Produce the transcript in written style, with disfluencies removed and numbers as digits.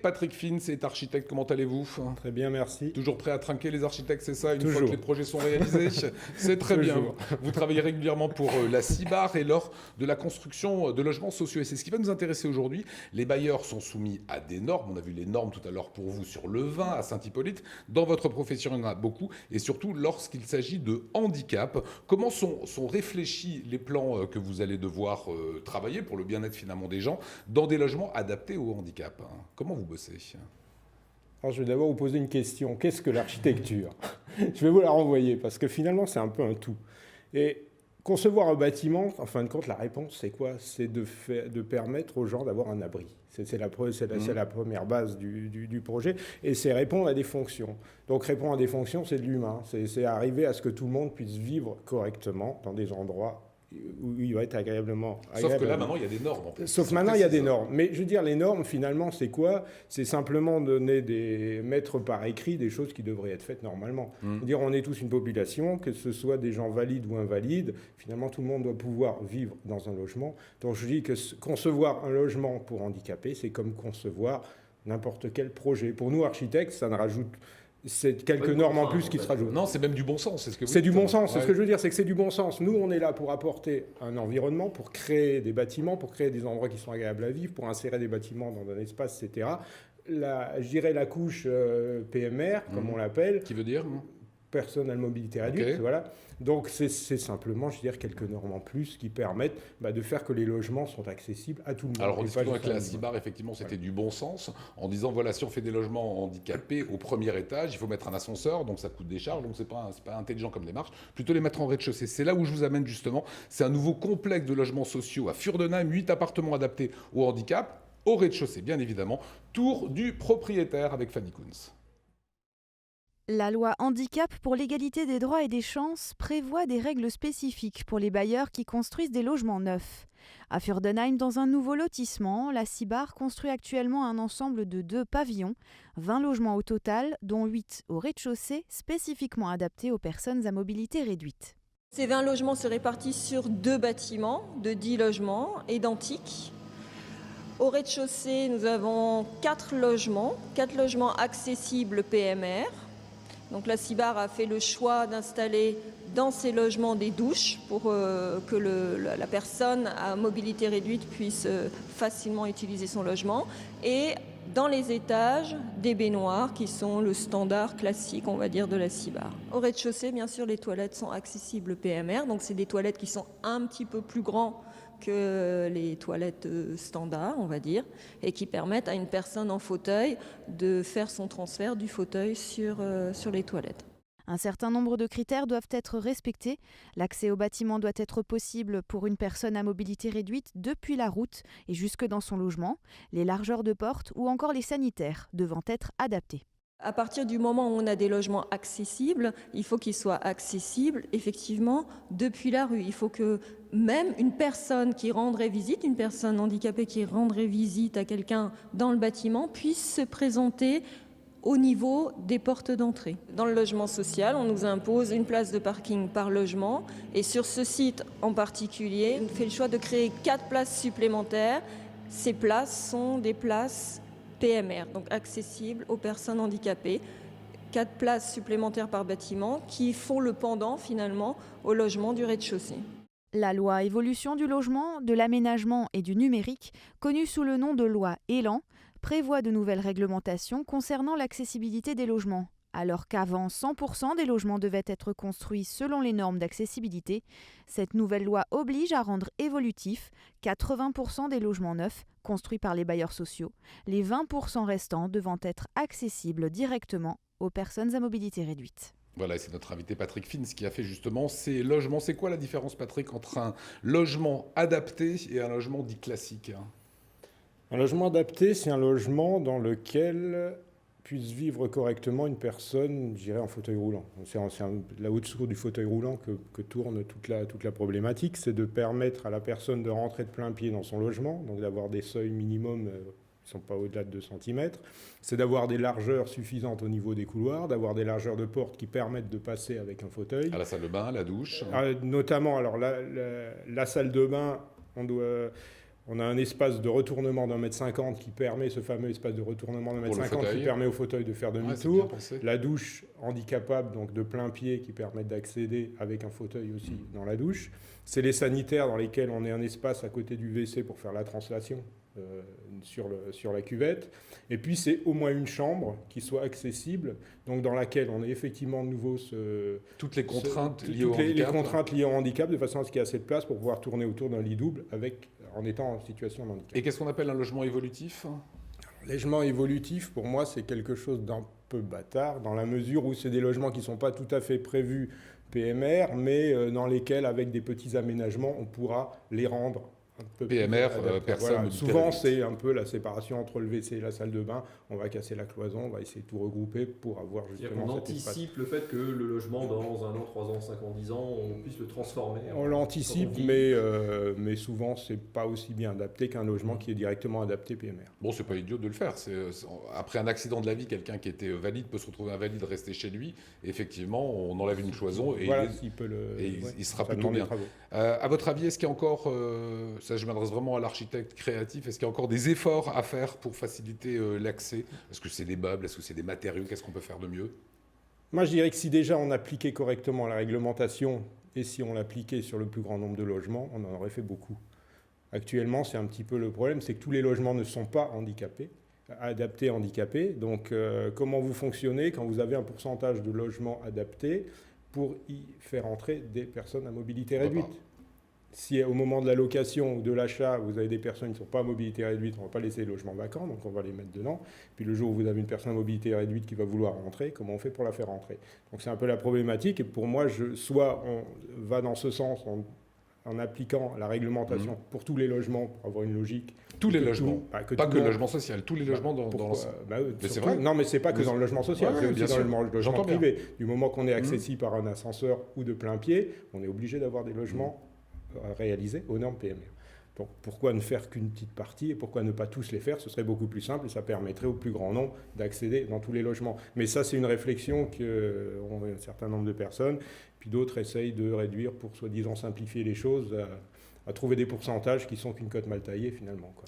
Patrick Fins est architecte, comment allez-vous? Très bien, merci. Toujours prêt à trinquer les architectes, c'est ça, une fois Toujours. que les projets sont réalisés? C'est très bien. Toujours. Vous travaillez régulièrement pour la CIBAR et lors de la construction de logements sociaux. Et c'est ce qui va nous intéresser aujourd'hui. Les bailleurs sont soumis à des normes. On a vu les normes tout à l'heure pour vous sur le vin à Saint-Hippolyte. Dans votre profession, il y en a beaucoup. Et surtout, lorsqu'il s'agit de handicap, comment sont réfléchis les plans que vous allez devoir travailler pour le bien-être finalement des gens dans des logements adaptés au handicap? Comment vous bossez? Alors, je vais d'abord vous poser une question. Qu'est-ce que l'architecture? Je vais vous la renvoyer parce que finalement, c'est un peu un tout. Et concevoir un bâtiment, en fin de compte, la réponse, c'est quoi? C'est de permettre aux gens d'avoir un abri. C'est la première base du projet. Et c'est répondre à des fonctions. Donc, répondre à des fonctions, c'est de l'humain. C'est arriver à ce que tout le monde puisse vivre correctement dans des endroits où il va être agréablement. Sauf que là, maintenant, il y a des normes. En fait. Sauf maintenant, il y a des normes. Mais je veux dire, les normes, finalement, c'est quoi? C'est simplement mettre par écrit des choses qui devraient être faites normalement. Je veux dire, on est tous une population, que ce soit des gens valides ou invalides. Finalement, tout le monde doit pouvoir vivre dans un logement. Donc, je dis que concevoir un logement pour handicapés, c'est comme concevoir n'importe quel projet. Pour nous, architectes, ça ne rajoute... C'est quelques normes en plus qui se rajoutent. Non, c'est même du bon sens. C'est du bon sens. Ouais. Ce que je veux dire, c'est que c'est du bon sens. Nous, on est là pour apporter un environnement, pour créer des bâtiments, pour créer des endroits qui sont agréables à vivre, pour insérer des bâtiments dans un espace, etc. Je dirais la couche PMR, comme on l'appelle. Qui veut dire personne à mobilité réduite, voilà. Donc c'est simplement, je veux dire, quelques normes en plus qui permettent de faire que les logements sont accessibles à tout le monde. Alors on discutait avec la CIBAR, effectivement, c'était du bon sens, en disant, voilà, si on fait des logements handicapés au premier étage, il faut mettre un ascenseur, donc ça coûte des charges, donc c'est pas intelligent comme démarche, plutôt les mettre en rez-de-chaussée. C'est là où je vous amène justement, c'est un nouveau complexe de logements sociaux à Furdenheim, 8 appartements adaptés au handicap, au rez-de-chaussée, bien évidemment, tour du propriétaire avec Fanny Kunz. La loi handicap pour l'égalité des droits et des chances prévoit des règles spécifiques pour les bailleurs qui construisent des logements neufs. À Furdenheim, dans un nouveau lotissement, la CIBAR construit actuellement un ensemble de 2 pavillons, 20 logements au total, dont 8 au rez-de-chaussée, spécifiquement adaptés aux personnes à mobilité réduite. Ces 20 logements se répartissent sur 2 bâtiments de 10 logements identiques. Au rez-de-chaussée, nous avons 4 logements accessibles PMR. Donc la CIBAR a fait le choix d'installer dans ces logements des douches pour que la personne à mobilité réduite puisse facilement utiliser son logement. Et dans les étages, des baignoires qui sont le standard classique, on va dire, de la CIBAR. Au rez-de-chaussée, bien sûr, les toilettes sont accessibles PMR. Donc c'est des toilettes qui sont un petit peu plus grands que les toilettes standards, on va dire, et qui permettent à une personne en fauteuil de faire son transfert du fauteuil sur les toilettes. Un certain nombre de critères doivent être respectés. L'accès au bâtiment doit être possible pour une personne à mobilité réduite depuis la route et jusque dans son logement, les largeurs de portes ou encore les sanitaires devant être adaptés. À partir du moment où on a des logements accessibles, il faut qu'ils soient accessibles effectivement depuis la rue. Il faut que même une personne qui rendrait visite, une personne handicapée qui rendrait visite à quelqu'un dans le bâtiment puisse se présenter au niveau des portes d'entrée. Dans le logement social, on nous impose une place de parking par logement et sur ce site en particulier, on fait le choix de créer 4 places supplémentaires. Ces places sont des places PMR, donc accessible aux personnes handicapées. 4 places supplémentaires par bâtiment qui font le pendant finalement au logement du rez-de-chaussée. La loi évolution du logement, de l'aménagement et du numérique, connue sous le nom de loi Élan, prévoit de nouvelles réglementations concernant l'accessibilité des logements. Alors qu'avant 100% des logements devaient être construits selon les normes d'accessibilité, cette nouvelle loi oblige à rendre évolutif 80% des logements neufs construits par les bailleurs sociaux, les 20% restants devant être accessibles directement aux personnes à mobilité réduite. Voilà, c'est notre invité Patrick Fins qui a fait justement ces logements. C'est quoi la différence, Patrick, entre un logement adapté et un logement dit classique? Un logement adapté, c'est un logement dans lequel puisse vivre correctement une personne, je dirais, en fauteuil roulant. C'est là au-dessous du fauteuil roulant que tourne toute la problématique, c'est de permettre à la personne de rentrer de plein pied dans son logement, donc d'avoir des seuils minimums qui ne sont pas au-delà de 2 cm, c'est d'avoir des largeurs suffisantes au niveau des couloirs, d'avoir des largeurs de porte qui permettent de passer avec un fauteuil. À la salle de bain, la douche. Notamment, alors la salle de bain, On a un espace de retournement d'1,50 m qui permet, ce fameux espace de retournement d'1,50 m qui permet au fauteuil de faire demi-tour. La douche handicapable, donc de plein pied, qui permet d'accéder avec un fauteuil aussi dans la douche. C'est les sanitaires dans lesquels on a un espace à côté du WC pour faire la translation sur la cuvette. Et puis c'est au moins une chambre qui soit accessible, donc dans laquelle on a effectivement de nouveau toutes les contraintes liées au handicap. Les contraintes liées au handicap, de façon à ce qu'il y ait assez de place pour pouvoir tourner autour d'un lit double en étant en situation de handicap. Et qu'est-ce qu'on appelle un logement évolutif ? Logement évolutif, pour moi, c'est quelque chose d'un peu bâtard, dans la mesure où c'est des logements qui ne sont pas tout à fait prévus PMR, mais dans lesquels, avec des petits aménagements, on pourra les rendre un peu PMR, personne. Voilà. Souvent, c'est un peu la séparation entre le WC et la salle de bain. On va casser la cloison, on va essayer de tout regrouper pour avoir justement on anticipe le fait que le logement, dans 1 an, 3 ans, 5 ans, 10 ans, on puisse le transformer. On l'anticipe, mais souvent, c'est pas aussi bien adapté qu'un logement qui est directement adapté PMR. Bon, c'est pas idiot de le faire. Après un accident de la vie, quelqu'un qui était valide peut se retrouver invalide, rester chez lui. Et effectivement, on enlève une cloison et, voilà, il sera plutôt bien. À votre avis, est-ce qu'il y a encore, ça je m'adresse vraiment à l'architecte créatif, est-ce qu'il y a encore des efforts à faire pour faciliter l'accès ? Est-ce que c'est des meubles ? Est-ce que c'est des matériaux ? Qu'est-ce qu'on peut faire de mieux ? Moi, je dirais que si déjà on appliquait correctement la réglementation et si on l'appliquait sur le plus grand nombre de logements, on en aurait fait beaucoup. Actuellement, c'est un petit peu le problème, c'est que tous les logements ne sont pas adaptés handicapés. Donc, comment vous fonctionnez quand vous avez un pourcentage de logements adaptés pour y faire entrer des personnes à mobilité réduite ? Si au moment de la location ou de l'achat, vous avez des personnes qui ne sont pas à mobilité réduite, on ne va pas laisser les logements vacants, donc on va les mettre dedans. Puis le jour où vous avez une personne à mobilité réduite qui va vouloir rentrer, comment on fait pour la faire rentrer ? Donc c'est un peu la problématique. Et pour moi, soit on va dans ce sens en appliquant la réglementation pour tous les logements, pour avoir une logique. Tous les logements, pas que le logement social, tous les logements dans l'ensemble. C'est vrai. Non, mais c'est pas que dans le logement social, c'est aussi dans le logement privé. Du moment qu'on est accessible par un ascenseur ou de plein pied, on est obligé d'avoir des logements réalisés aux normes PMR. Donc pourquoi ne faire qu'une petite partie et pourquoi ne pas tous les faire ? Ce serait beaucoup plus simple et ça permettrait au plus grand nombre d'accéder dans tous les logements. Mais ça, c'est une réflexion qu'ont un certain nombre de personnes, puis d'autres essayent de réduire pour soi-disant simplifier les choses, à trouver des pourcentages qui sont qu'une cote mal taillée finalement, quoi.